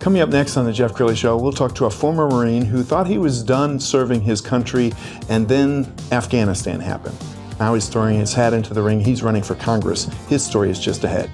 Coming up next on the Jeff Crilley Show, we'll talk to a former Marine who thought he was done serving his country, and then Afghanistan happened. Now he's throwing his hat into the ring. He's running for Congress. His story is just ahead.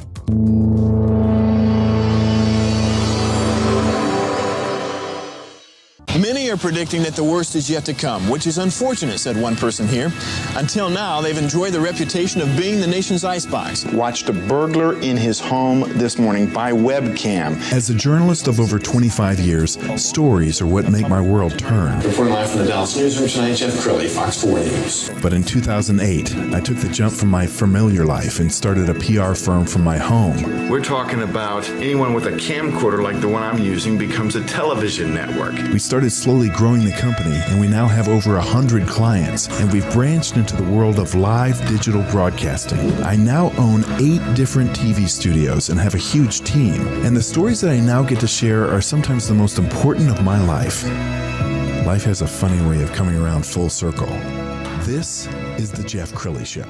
Many are predicting that the worst is yet to come, which is unfortunate, said one person here. Until now, they've enjoyed the reputation of being the nation's icebox. Watched a burglar in his home this morning by webcam. As a journalist of over 25 years, stories are what make my world turn. Reporting live from the Dallas newsroom tonight, Jeff Crilley, Fox 4 News. But in 2008, I took the jump from my familiar life and started a PR firm from my home. We're talking about anyone with a camcorder like the one I'm using becomes a television network. We started slowly growing the company, and we now have over 100 clients, and we've branched into the world of live digital broadcasting. I now own 8 different TV studios and have a huge team, and the stories that I now get to share are sometimes the most important of my life. Life has a funny way of coming around full circle. This is the Jeff Crilley Show.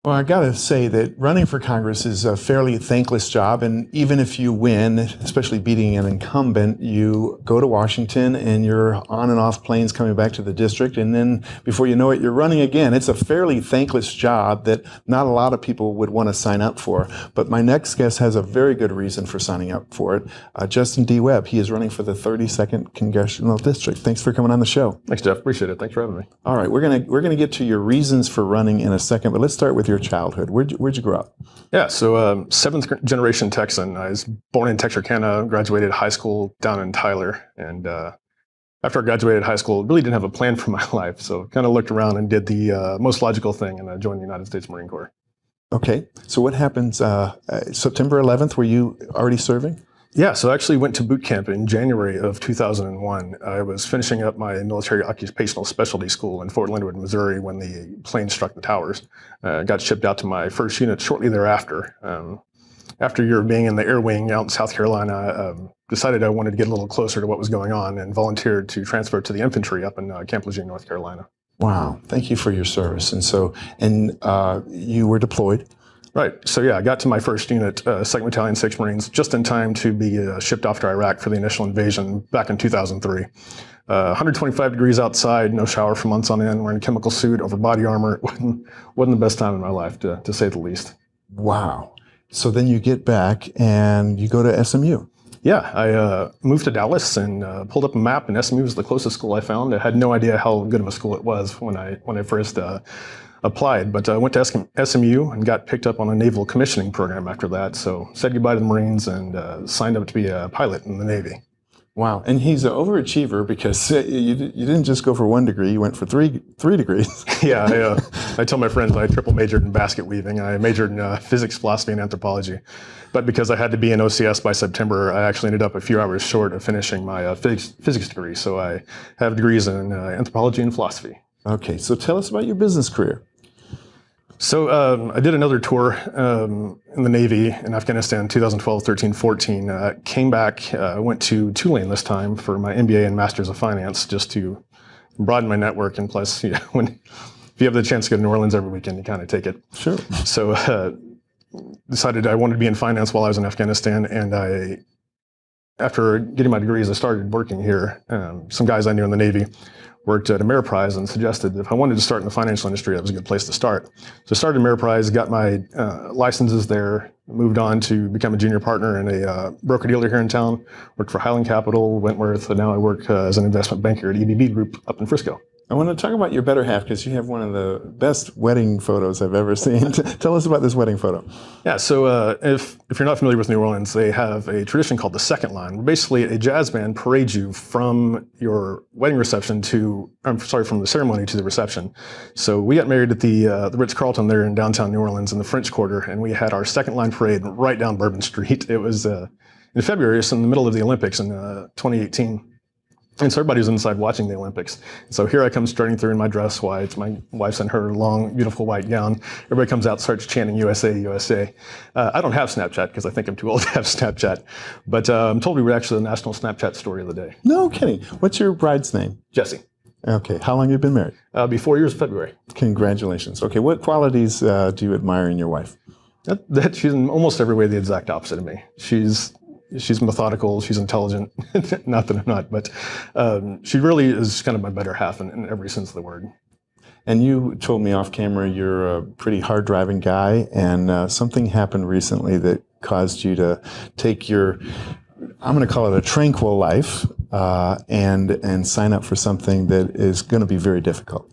Well, I gotta say that running for Congress is a fairly thankless job, and even if you win, especially beating an incumbent, you go to Washington and you're on and off planes coming back to the district, and then before you know it, you're running again. It's a fairly thankless job that not a lot of people would want to sign up for, but my next guest has a very good reason for signing up for it. Justin D. Webb, he is running for the 32nd Congressional District. Thanks for coming on the show. Thanks, Jeff. Appreciate it. Thanks for having me. All right, we're gonna get to your reasons for running in a second, but let's start with your childhood. Where'd you grow up? Yeah, so 7th generation Texan. I was born in Texarkana, graduated high school down in Tyler, and after I graduated high school, really didn't have a plan for my life, so kind of looked around and did the most logical thing, and joined the United States Marine Corps. Okay, so what happens September 11th? Were you already serving? Yeah, so I actually went to boot camp in January of 2001. I was finishing up my military occupational specialty school in Fort Leonard, Missouri, when the plane struck the towers. Got shipped out to my first unit shortly thereafter. After a year of being in the air wing out in South Carolina, decided I wanted to get a little closer to what was going on and volunteered to transfer to the infantry up in Camp Lejeune, North Carolina. Wow, thank you for your service. And you were deployed? Right. So yeah, I got to my first unit, 2nd Battalion, 6th Marines, just in time to be shipped off to Iraq for the initial invasion back in 2003. 125 degrees outside, no shower for months on end, wearing a chemical suit over body armor. It wasn't the best time in my life, to say the least. Wow. So then you get back and you go to SMU. Yeah, I moved to Dallas and pulled up a map, and SMU was the closest school I found. I had no idea how good of a school it was when I first applied, but I went to SMU and got picked up on a naval commissioning program after that. So said goodbye to the Marines and signed up to be a pilot in the Navy. Wow, and he's an overachiever because you didn't just go for 1 degree, you went for three degrees. Yeah, I tell my friends I triple majored in basket weaving. I majored in physics, philosophy, and anthropology. But because I had to be in OCS by September, I actually ended up a few hours short of finishing my physics degree. So I have degrees in anthropology and philosophy. Okay, so tell us about your business career. So I did another tour in the Navy in Afghanistan, 2012, 13, 14. Came back, went to Tulane this time for my MBA and Masters of Finance, just to broaden my network. And plus, if you have the chance to go to New Orleans every weekend, you kind of take it. Sure. So decided I wanted to be in finance while I was in Afghanistan. And after getting my degrees, I started working here. Some guys I knew in the Navy worked at Ameriprise and suggested that if I wanted to start in the financial industry, that was a good place to start. So I started Ameriprise, got my licenses there, moved on to become a junior partner in a broker-dealer here in town, worked for Highland Capital, Wentworth, and now I work as an investment banker at EBB Group up in Frisco. I want to talk about your better half because you have one of the best wedding photos I've ever seen. Tell us about this wedding photo. Yeah, so if you're not familiar with New Orleans, they have a tradition called the second line, where basically a jazz band parades you from your wedding reception from the ceremony to the reception. So we got married at the Ritz-Carlton there in downtown New Orleans in the French Quarter, and we had our second line parade right down Bourbon Street. It was in February, it's in the middle of the Olympics in 2018. And so everybody was inside watching the Olympics. So here I come strutting through in my dress white. My wife's in her long, beautiful white gown. Everybody comes out, starts chanting USA, USA. I don't have Snapchat because I think I'm too old to have Snapchat. But I'm told we were actually the national Snapchat story of the day. No kidding. What's your bride's name? Jessie. Okay. How long have you been married? It'll be 4 years in February. Congratulations. Okay. What qualities do you admire in your wife? That she's in almost every way the exact opposite of me. She's she's methodical, she's intelligent. Not that I'm not, but she really is kind of my better half in every sense of the word. And you told me off camera you're a pretty hard-driving guy, and something happened recently that caused you to take your, I'm going to call it a tranquil life, and sign up for something that is going to be very difficult.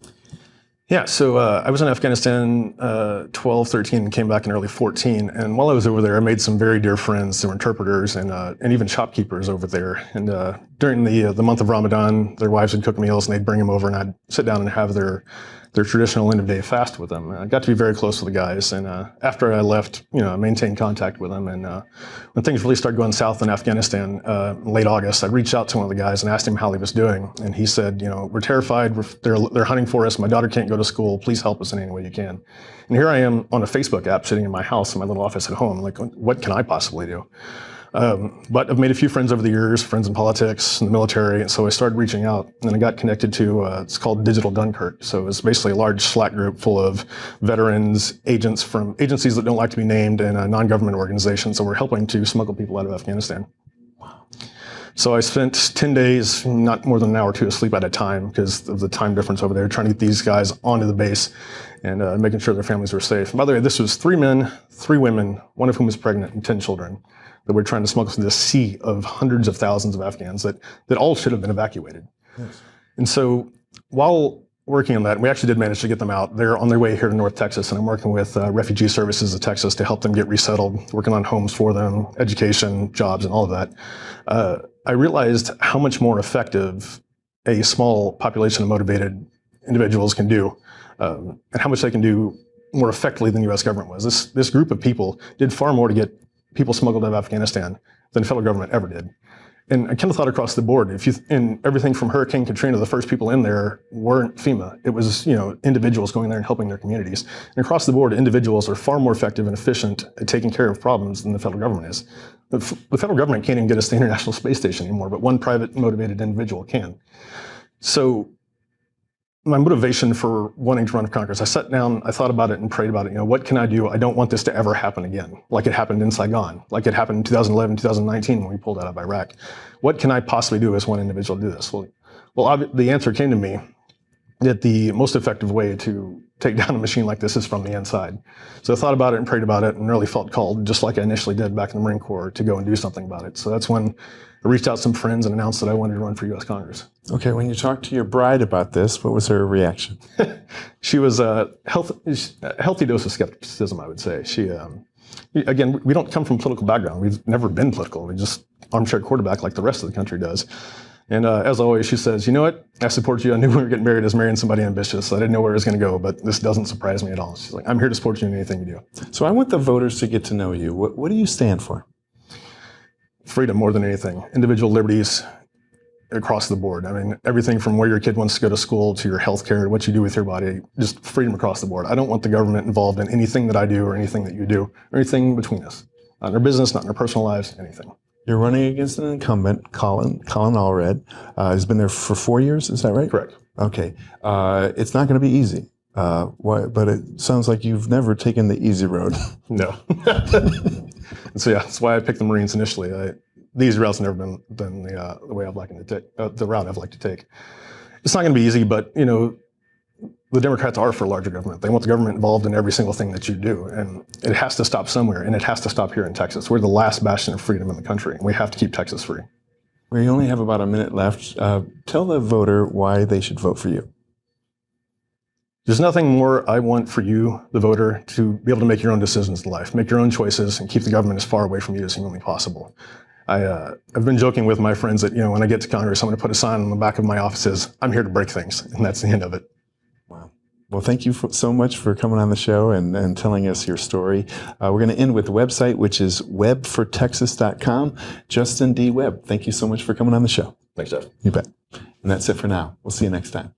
Yeah, so I was in Afghanistan 12, 13, and came back in early 14. And while I was over there, I made some very dear friends. There were interpreters and even shopkeepers over there. And during the month of Ramadan, their wives would cook meals, and they'd bring them over, and I'd sit down and have their traditional end-of-day fast with them. I got to be very close with the guys, and after I left, I maintained contact with them. And when things really started going south in Afghanistan, late August, I reached out to one of the guys and asked him how he was doing. And he said, we're terrified. They're hunting for us. My daughter can't go to school. Please help us in any way you can. And here I am on a Facebook app sitting in my house in my little office at home. I'm like, what can I possibly do? But I've made a few friends over the years, friends in politics, in the military, and so I started reaching out, and I got connected to, it's called Digital Dunkirk. So it's basically a large Slack group full of veterans, agents from agencies that don't like to be named, and non-government organizations, so we're helping to smuggle people out of Afghanistan. Wow. So I spent 10 days, not more than an hour or two of sleep at a time because of the time difference over there, trying to get these guys onto the base and making sure their families were safe. And by the way, this was 3 men, 3 women, one of whom was pregnant, and 10 children that we're trying to smuggle through this sea of hundreds of thousands of Afghans that all should have been evacuated. Yes. And so while working on that, we actually did manage to get them out. They're on their way here to North Texas, and I'm working with Refugee Services of Texas to help them get resettled, working on homes for them, education, jobs, and all of that. I realized how much more effective a small population of motivated individuals can do, and how much they can do more effectively than the U.S. government was. This group of people did far more to get people smuggled out of Afghanistan than the federal government ever did. And I kind of thought across the board, in everything from Hurricane Katrina, the first people in there weren't FEMA. It was, individuals going there and helping their communities. And across the board, individuals are far more effective and efficient at taking care of problems than the federal government is. The federal government can't even get us to the International Space Station anymore, but one private motivated individual can. So my motivation for wanting to run for Congress, I sat down, I thought about it and prayed about it. What can I do? I don't want this to ever happen again, like it happened in Saigon, like it happened in 2011, 2019 when we pulled out of Iraq. What can I possibly do as one individual to do this? Well, the answer came to me that the most effective way to take down a machine like this is from the inside. So I thought about it and prayed about it and really felt called, just like I initially did back in the Marine Corps, to go and do something about it. So that's when I reached out to some friends and announced that I wanted to run for U.S. Congress. Okay, when you talked to your bride about this, what was her reaction? She was a healthy dose of skepticism, I would say. She, again, we don't come from a political background. We've never been political. We just armchair quarterback like the rest of the country does. And as always, she says, you know what? I support you. I knew we were getting married as marrying somebody ambitious. I didn't know where it was going to go, but this doesn't surprise me at all. She's like, I'm here to support you in anything you do. So I want the voters to get to know you. What do you stand for? Freedom more than anything. Individual liberties across the board. I mean, everything from where your kid wants to go to school to your health care, what you do with your body, just freedom across the board. I don't want the government involved in anything that I do or anything that you do or anything between us. Not in our business, not in our personal lives, anything. You're running against an incumbent, Colin Allred. He's been there for 4 years, is that right? Correct. Okay. It's not going to be easy, but it sounds like you've never taken the easy road. No. So yeah, that's why I picked the Marines initially. The easy route's never been the way I've liked to take, the route I've liked to take. It's not going to be easy, but the Democrats are for larger government. They want the government involved in every single thing that you do, and it has to stop somewhere, and it has to stop here in Texas. We're the last bastion of freedom in the country, and we have to keep Texas free. We only have about a minute left. Tell the voter why they should vote for you. There's nothing more I want for you, the voter, to be able to make your own decisions in life, make your own choices, and keep the government as far away from you as humanly possible. I've been joking with my friends that, when I get to Congress, I'm going to put a sign on the back of my office that says, I'm here to break things, and that's the end of it. Wow. Well, thank you so much for coming on the show and telling us your story. We're going to end with the website, which is webbfortexas.com. Justin D. Webb, thank you so much for coming on the show. Thanks, Jeff. You bet. And that's it for now. We'll see you next time.